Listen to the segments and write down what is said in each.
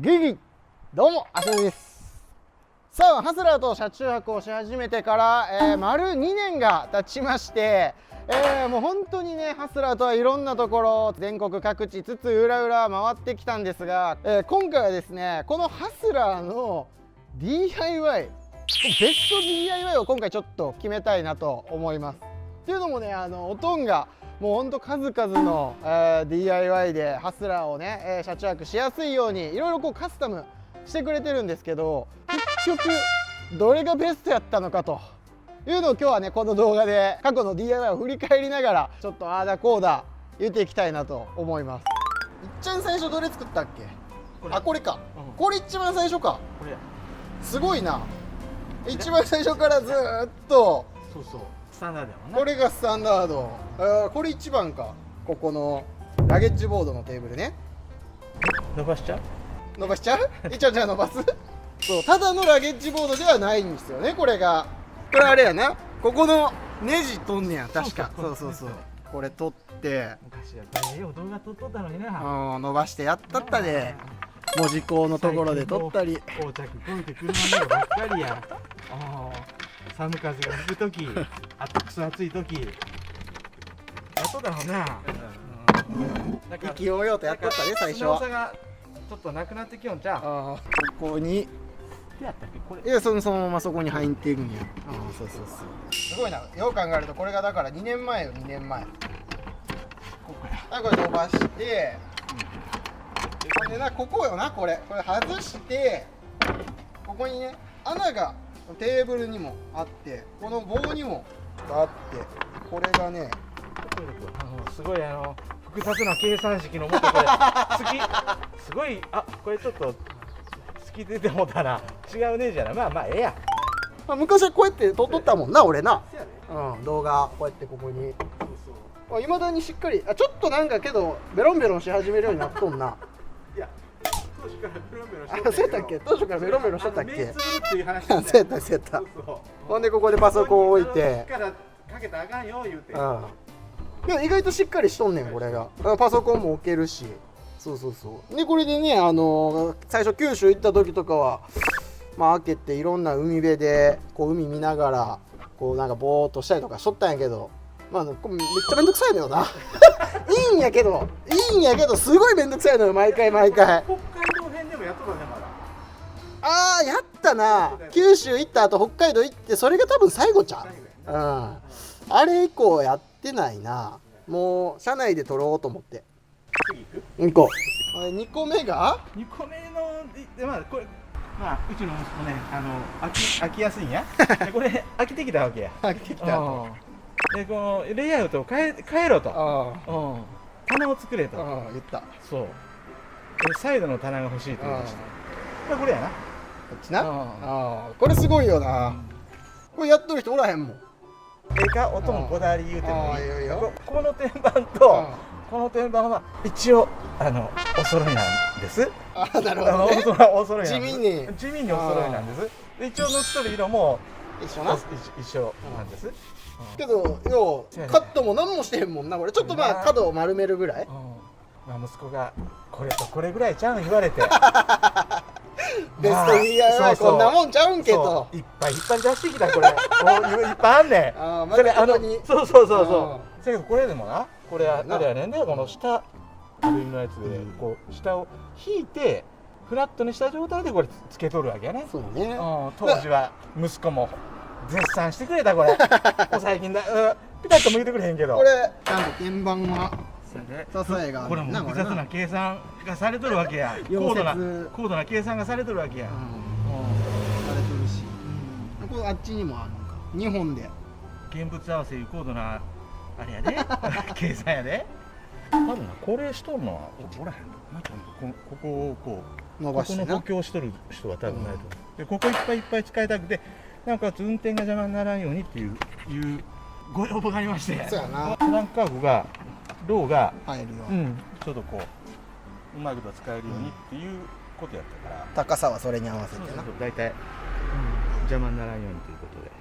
ギギどうもアシェです。さあハスラーと車中泊をし始めてから、丸2年が経ちまして、もう本当にねハスラーとはいろんなところ全国各地津々浦々回ってきたんですが、今回はですねこのハスラーの DIY ベスト DIY を今回ちょっと決めたいなと思います。っていうのもねおとんがもうほんと数々の、DIY でハスラーをね、車中泊しやすいようにいろいろこうカスタムしてくれてるんですけど、結局どれがベストやったのかというのを今日はねこの動画で過去の DIY を振り返りながらちょっとああだこうだ言っていきたいなと思います。いっちゃん最初どれ作ったっけ？これか、これ一番最初か。これすごいな。一番最初からずーっとそうスタンダードやもんな。これがスタンダード。これ一番か。ここのラゲッジボードのテーブルね。伸ばしちゃう？伸ばしちゃう？じゃあ伸ばす？そう、ただのラゲッジボードではないんですよね、これが。これあれやな。ここのネジ取んねや、確か。そう。これ取って、昔やったらよう動画撮っとったのにな。伸ばしてやったったで。文字工のところで取ったり。横着こいて車の中ばっかりや。寒風が吹くとき、あとくそ暑いとき。やっとだろうな。意気揚々とやっとったね、最初は。素直さがちょっとなくなってきよんちゃう？ここに。やったっけこれ？いやそのままそこに入っていくんや。そう。すごいな。よう考えるとこれがだから2年前よ、2年前。これ伸ばして、でなここよな、これ外して、ここにね穴がテーブルにもあって、この棒にもあって、これがねすごい複雑な計算式のもとこれすごいこれちょっと突き出てもたら違うねじゃない。まあええや。昔はこうやって撮っとったもんな俺な。動画こうやってここにいまだにしっかりちょっとなんかけどベロンベロンし始めるようになっとんな。いや当初からベロンベロンしとったそうやったっけ？当初からベロンベロンしとったっけ？目つぶるっていう話そうやったほんでここでパソコン置いて力かけたらあかんよ言うて。でも意外としっかりしとんねんこれが。パソコンも置けるし。そうでこれでね最初九州行った時とかは開けていろんな海辺でこう海見ながらこうなんかぼーっとしたりとかしとったんやけど、めっちゃめんどくさいのよな。いいんやけどすごいめんどくさいのよ毎回。北海道編でもやっとったねまだ。やったな。九州行った後北海道行ってそれが多分最後ちゃう。あれ以降やってないな。もう車内で撮ろうと思って。2個2個目が2個目のこれうちの息子ね飽きやすいんや。でこれ飽きてきたわけや。飽きてきた。でこのレイアウトを変えろと。棚を作れと言った。そうでサイドの棚が欲しいと言いました。これやな。こっちな。これすごいよな。これやっとる人おらへんもん。音もこだわり言うてもいい。いいよ。この天板とこの天板は一応お揃いなんです。なるほどね。お揃い地味にお揃いなんです。で一応乗っ取る色も一緒なんです。けどようカットも何もしてへんもんなこれ。ちょっと角を丸めるぐらい。息子がこれとこれぐらいちゃうん言われて。ベスト DIY こんなもんちゃうんけど。いっぱい出してきたこれ。いっぱいあんねん。それそう。だけどこれでもな。これあれやねんでこの下アルミのやつでこう下を引いてフラットにした状態でこれつけとるわけやね。そうね。当時は息子も絶賛してくれたこれ。最近だピタッと向いてくれへんけど。これちゃんと鍵盤は支えがある。これも複雑な計算がされとるわけや。高度な計算がされとるわけや。されとるし。これあっちにもあるのか。2本で。現物合わせいう高度なあれやで計算やで。多分なこれしとるのはおらへんの。ここをこう伸ばしてな。ここの補強しとる人は多分ないと思う。でここいっぱい使いたくてなおかつ運転が邪魔にならんようにっていうご要望がありまして。そうやな。フランクカーブがローが入るよ。ちょっとこうまいこと使えるようにっていうことやったから。高さはそれに合わせてな。大体邪魔にならんようにということで。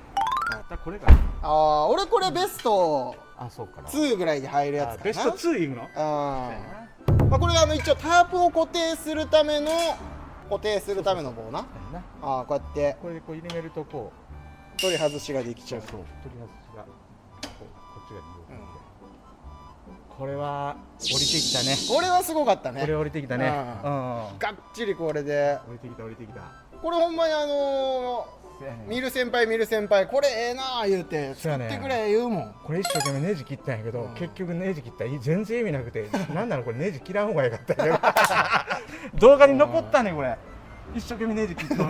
これが俺これベストそうかな2ぐらいで入るやつかな。ベスト2いくの？これ一応タープを固定するための固定するための棒な。ああ、こうやってこれでこう入れるとこう取り外しができちゃう。そう取り外しがこっちが利用できて、これは降りてきたね。これはすごかったね。これ降りてきたね。がっちりこれで降りてきた降りてきた。これほんまに見る先輩これええなー言うて作ってくれ言うもん。これ一生懸命ネジ切ったんやけど、結局ネジ切ったら全然意味なくてなんなのこれネジ切らん方がよかったよ。動画に残ったねこれ。一生懸命ネジ切ってんね。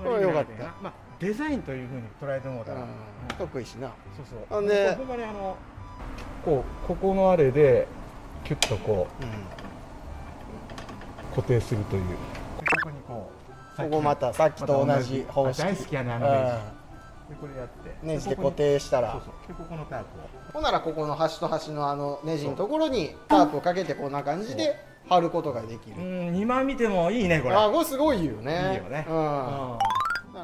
これよかった。まあデザインという風に捉えてもらったらかっこいいしな。そうそう。ほんでほんまにここのあれでキュッとこう固定するという。ここにここまたさっきと同じ方式。大好きやねネジ。でこれやってネジで固定したら。そうそう。でここのタープを。ほんならここの端と端のネジのところにタープをかけてこんな感じで貼ることができる。今見てもいいねこれ。これすごいよね。いいよね。だか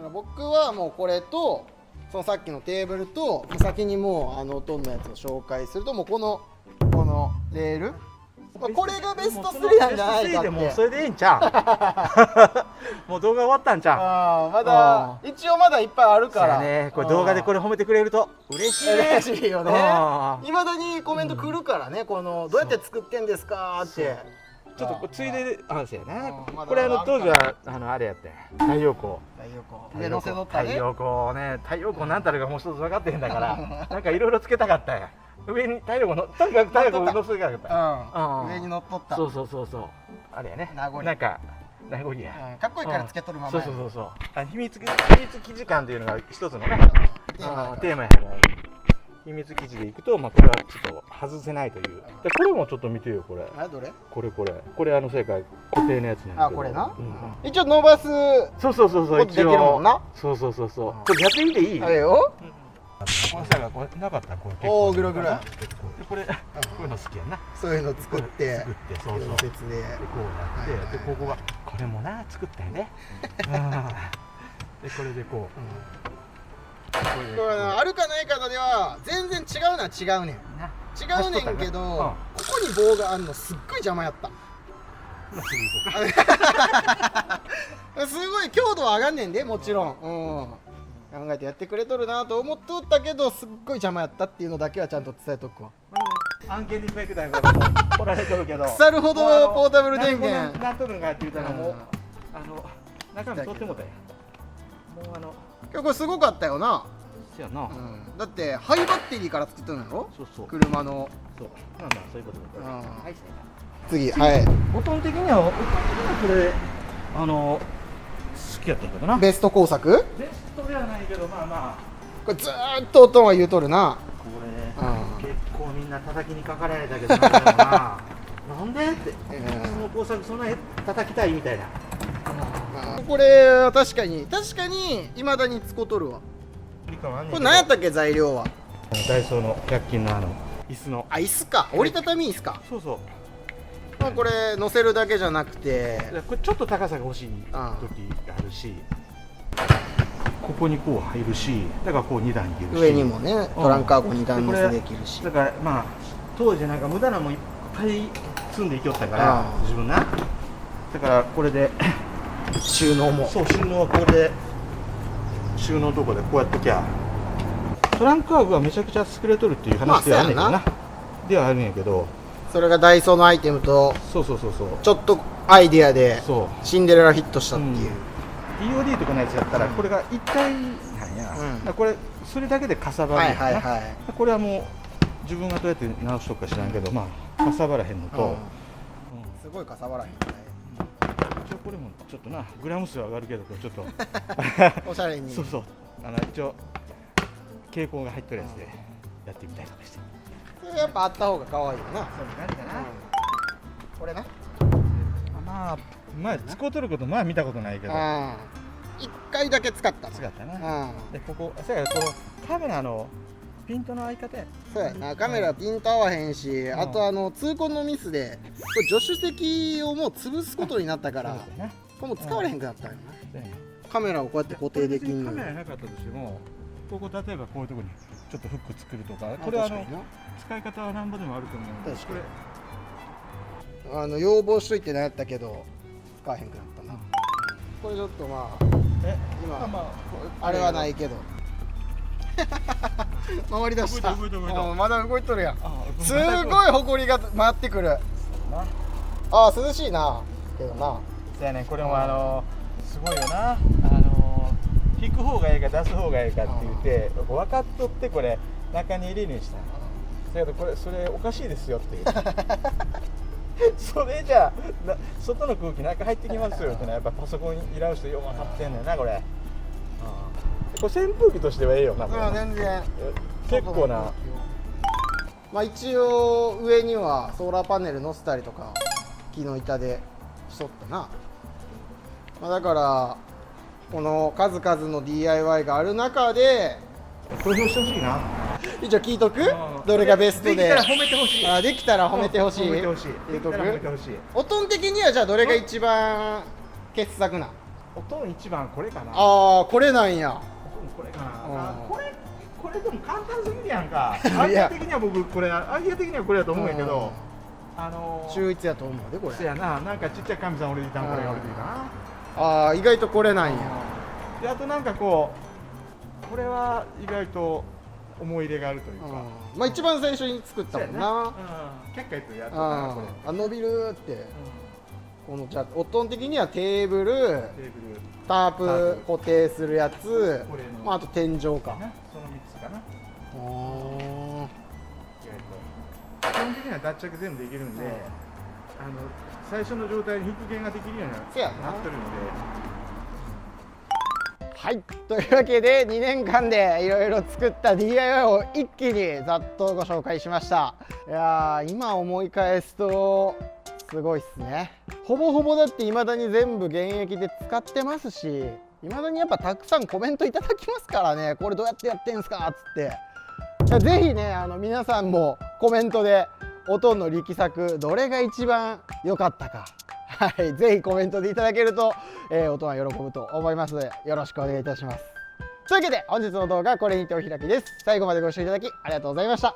ら僕はもうこれとそのさっきのテーブルと先にもうトンのやつを紹介するともうこのレール。これがベスト3なんじゃないかって。もうそれでいいんちゃう。もう動画終わったんちゃう。まだ一応まだいっぱいあるからね。これ動画でこれ褒めてくれると嬉しいね。嬉しいよね。いまだにコメント来るからね。このどうやって作ってんですかって。ちょっとついで話やね。これ当時はあれやって太陽光。上乗せ乗ったね。太陽光ね。太陽光なんたるかもう一つ分かってへんだからなんかいろいろつけたかったんや。上に太陽光のとにかく太陽光乗せたかった。上に乗っとった。そうあれやね。なんか名残や。かっこいいからつけとるまま。そう秘密基地感というのが一つのねテーマやから秘密基地でいくとこれはちょっと外せないという。でこれもちょっと見てよこれ。どれ？これ正解固定のやつなんだけど。これな。一応伸ばす。そうできるもんな。そう。これやってみていい？あれよ。この下がこれなかったらこれおおぐるぐる。こういうの好きやな。そういうの作ってそう説でこうやってでここがこれもな作ったよね。でこれでこれあるかないかでは全然違うのは違うねんけどここに棒があるのすっごい邪魔やった。すごい強度は上がんねんでもちろん。考えてやってくれとるなと思っとったけどすっごい邪魔やったっていうのだけはちゃんと伝えとくわ。案件リスペクターが来られとるけど腐るほどポータブル電源なんとるんかって言ったらもう中身取ってもたやん。もう今日これすごかったよな。そうやな。だってハイバッテリーから作ってるのやろ。そう車の。そうなんだそういうことだ。次はい。ボタン的にはこれ好きやったんだな。ベスト工作？ベストではないけどまあこれずーっと音は言うとるな。これ結構みんな叩きにかかられたけどなんでって、その工作そんな叩きたいみたいな。これは確かにいまだに使うとるわ。これ何やったっけ材料は？ダイソーの100均の椅子の。椅子か。折りたたみ椅子か。そう。これ乗せるだけじゃなくてこれちょっと高さが欲しい時があるしここにこう入るしだからこう2段いけるし上にもねトランクカーゴ2段乗せできるしだから当時なんか無駄なもんいっぱい積んでいきよったから自分なだからこれで収納も収納はこれで収納のとこでこうやっときゃトランクカーゴはめちゃくちゃ作れとるっていう話ではあるんだけどなではあるんやけどそれがダイソーのアイテムとそうちょっとアイディアでシンデレラヒットしたっていう、DOD とかのやつやったらこれが一体なんや、これそれだけでかさばるんやな。これはもう自分がどうやって直しとくか知らんけどかさばらへんのと、すごいかさばらへんね。一応これもちょっとなグラム数は上がるけどちょっとおしゃれに一応蛍光が入ってるやつでやってみたいとかして。やっぱあった方が可愛いよな。これな。前使うとること見たことないけど。1回だけ使ったな。でここそうやこのカメラのピントの合い方や。そうやなカメラピント合わへんし、あと痛恨のミスでこれ助手席をもう潰すことになったからこれもう使われへんくなったんよな。カメラをこうやって固定できんの。カメラなかったとしてもここ例えばこういうところにちょっとフック作るとかこれは使い方は何ぼでもあると思うんで要望しといてなやったけど使わへんくなったな。これちょっとまあ今まあれはないけど回りだした。動いたまだ動いとるやん。すごごい埃が回ってくる。ああ涼しいなけどな。そうやね、これもすごいよな、引く方がいいか出す方がいいかって言って分かっとってこれ中に入れるようにした。だけどこれそれおかしいですよっていうそれじゃあ外の空気中入ってきますよってのはやっぱパソコンいらう人よく分かってんねんなこれ。これ扇風機としてはええよなこれな。全然結構な。まあ一応上にはソーラーパネル載せたりとか木の板でしとったな。まあ、だからこの数々の DIY がある中で投票してほしいな。一応聞いとく。どれがベストでできたら褒めてほしい。できたら褒めてほしい。褒めてほしい。言うとく。できたら褒めてほしい。音的にはじゃあどれが一番傑作なん？音一番これかな。ああこれなんや。音これかな。これでも簡単すぎるやんか。いアイデやア的には僕これアイデア的にはこれだと思うんやけど、秀逸やと思うでこれ。そやな、なんかちっちゃい神さん俺でいたんこれが俺でいいかな。ああ意外とこれなんや。であとなんかこうこれは意外と思い入れがあるというか。まあ一番最初に作ったもんな。結構やつやなこれ。伸びるって。このじゃあ音的にはテーブル、タープ固定するやつ、まああと天井か。その3つかな。基本的には脱着全部できるんで、最初の状態に復元ができるようになってるので。はい、というわけで2年間でいろいろ作った DIY を一気にざっとご紹介しました。いやー今思い返すとすごいっすね。ほぼほぼだって未だに全部現役で使ってますし、未だにやっぱたくさんコメントいただきますからね。これどうやってやってんすかっつって。ぜひね皆さんもコメントで音の力作どれが一番良かったか、はい、ぜひコメントでいただけると、音は喜ぶと思いますのでよろしくお願いいたします。というわけで本日の動画はこれにてお開きです。最後までご視聴いただきありがとうございました。